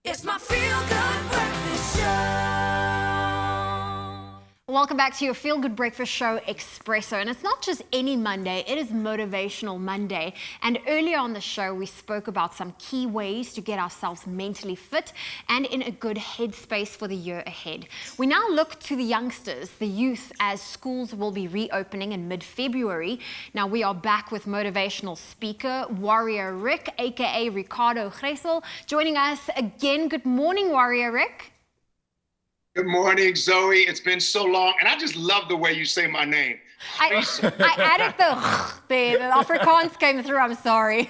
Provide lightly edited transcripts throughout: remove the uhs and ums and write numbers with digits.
It's my feel-good breakfast show. Welcome back to your Feel Good Breakfast Show, Expresso. And it's not just any Monday, it is Motivational Monday. And earlier on the show, we spoke about some key ways to get ourselves mentally fit and in a good headspace for the year ahead. We now look to the youngsters, the youth, as schools will be reopening in mid-February. Now, we are back with motivational speaker, Warrior Rick, aka Ricardo Gressel, joining us again. Good morning, Warrior Rick. Good morning, Zoe. It's been so long, and I just love the way you say my name. I added the Afrikaans came through. I'm sorry.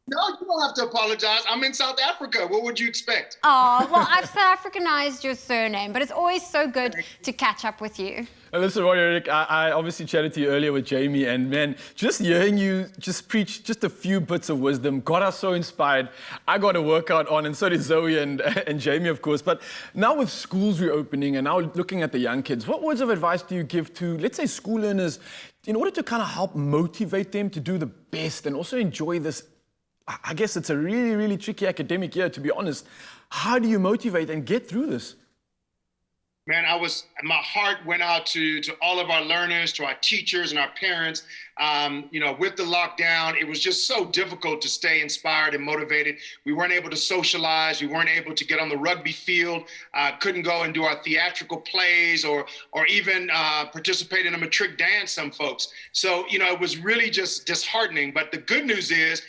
No, you don't have to apologize. I'm in South Africa. What would you expect? Oh, well, I've South Africanized your surname, but it's always so good to catch up with you. Listen, Warrior Rick, I obviously chatted to you earlier with Jamie, and man, just hearing you just preach just a few bits of wisdom got us so inspired. I got a workout on, and so did Zoe and Jamie, of course. But now with schools reopening and now looking at the young kids, what words of advice do you give to, let's say, school learners in order to kind of help motivate them to do the best and also enjoy this? I guess it's a really, really tricky academic year, to be honest. How do you motivate and get through this? Man, my heart went out to all of our learners, to our teachers and our parents. With the lockdown, it was just so difficult to stay inspired and motivated. We weren't able to socialize. We weren't able to get on the rugby field. Couldn't go and do our theatrical plays or even participate in a matric dance, some folks. So, it was really just disheartening. But the good news is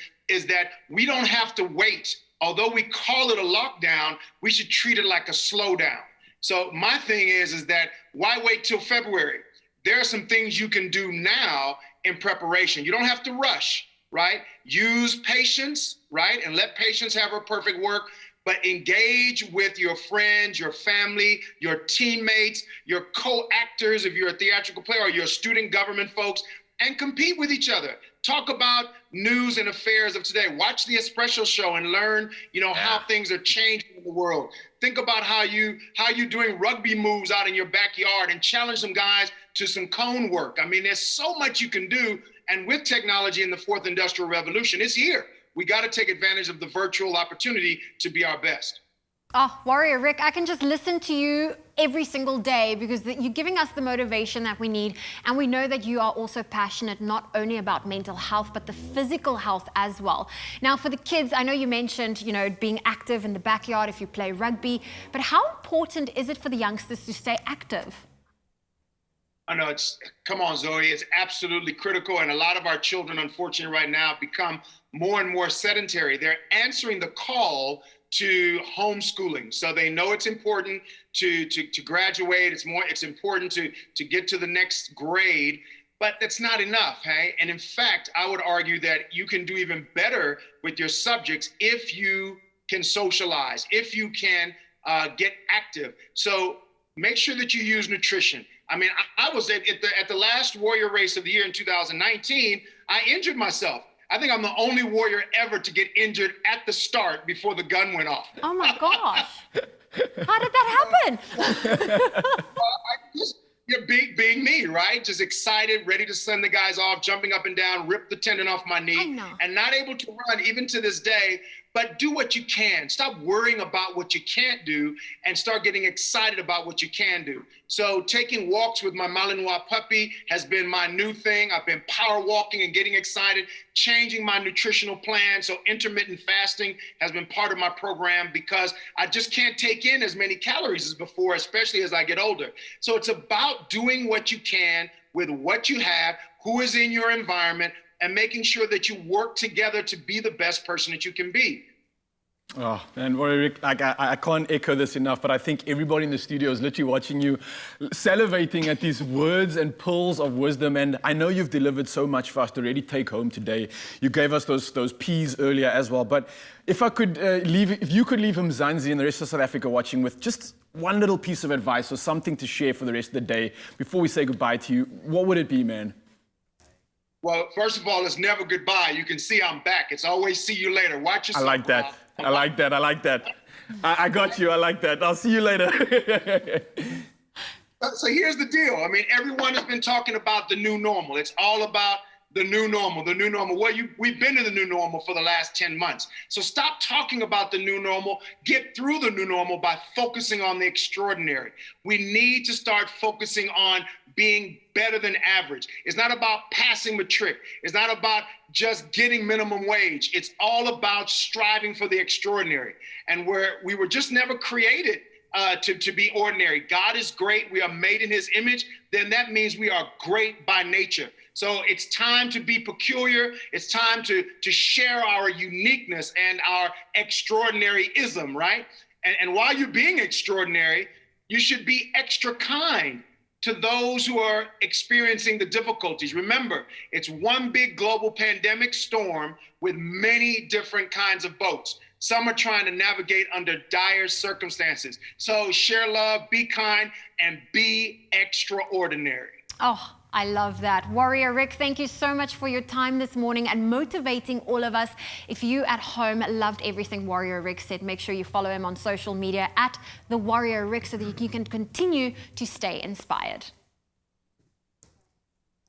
that we don't have to wait. Although we call it a lockdown, we should treat it like a slowdown. So my thing is that why wait till February? There are some things you can do now in preparation. You don't have to rush, right? Use patience, right? And let patience have her perfect work, but engage with your friends, your family, your teammates, your co-actors, if you're a theatrical player, or your student government folks, and compete with each other. Talk about news and affairs of today. Watch the Expresso show and learn, how things are changing in the world. Think about how you doing rugby moves out in your backyard and challenge some guys to some cone work. I mean, there's so much you can do. And with technology in the fourth industrial revolution, it's here. We got to take advantage of the virtual opportunity to be our best. Oh, Warrior Rick, I can just listen to you every single day because you're giving us the motivation that we need. And we know that you are also passionate not only about mental health, but the physical health as well. Now, for the kids, I know you mentioned, being active in the backyard if you play rugby, but how important is it for the youngsters to stay active? I know come on, Zoe, it's absolutely critical. And a lot of our children, unfortunately, right now become more and more sedentary. They're answering the call to homeschooling. So they know it's important to graduate. It's important to get to the next grade, but that's not enough, hey? And in fact, I would argue that you can do even better with your subjects if you can socialize, if you can get active. So make sure that you use nutrition. I mean, I was at the last Warrior race of the year in 2019, I injured myself. I think I'm the only warrior ever to get injured at the start before the gun went off. Oh my gosh. How did that happen? Being me, right? Just excited, ready to send the guys off, jumping up and down, rip the tendon off my knee, and not able to run even to this day. But do what you can. Stop worrying about what you can't do and start getting excited about what you can do. So taking walks with my Malinois puppy has been my new thing. I've been power walking and getting excited, changing my nutritional plan. So intermittent fasting has been part of my program because I just can't take in as many calories as before, especially as I get older. So it's about doing what you can with what you have, who is in your environment, and making sure that you work together to be the best person that you can be. Oh, man, Rick, I can't echo this enough, but I think everybody in the studio is literally watching you, salivating at these words and pearls of wisdom. And I know you've delivered so much for us to really take home today. You gave us those P's earlier as well. But if you could leave Mzansi and the rest of South Africa watching with just one little piece of advice or something to share for the rest of the day before we say goodbye to you, what would it be, man? Well, first of all, it's never goodbye. You can see I'm back. It's always see you later. Watch yourself. I like that. I like that. I like that. I got you. I like that. I'll see you later. So here's the deal. I mean, everyone has been talking about the new normal. It's all about the new normal, the new normal. Well, we've been in the new normal for the last 10 months. So stop talking about the new normal. Get through the new normal by focusing on the extraordinary. We need to start focusing on being better than average. It's not about passing matric. It's not about just getting minimum wage. It's all about striving for the extraordinary. And we were just never created to be ordinary. God is great. We are made in his image. Then that means we are great by nature. So it's time to be peculiar. It's time to share our uniqueness and our extraordinaryism, right? And while you're being extraordinary, you should be extra kind to those who are experiencing the difficulties. Remember, it's one big global pandemic storm with many different kinds of boats. Some are trying to navigate under dire circumstances. So share love, be kind, and be extraordinary. Oh, I love that. Warrior Rick, thank you so much for your time this morning and motivating all of us. If you at home loved everything Warrior Rick said, make sure you follow him on social media at The Warrior Rick so that you can continue to stay inspired.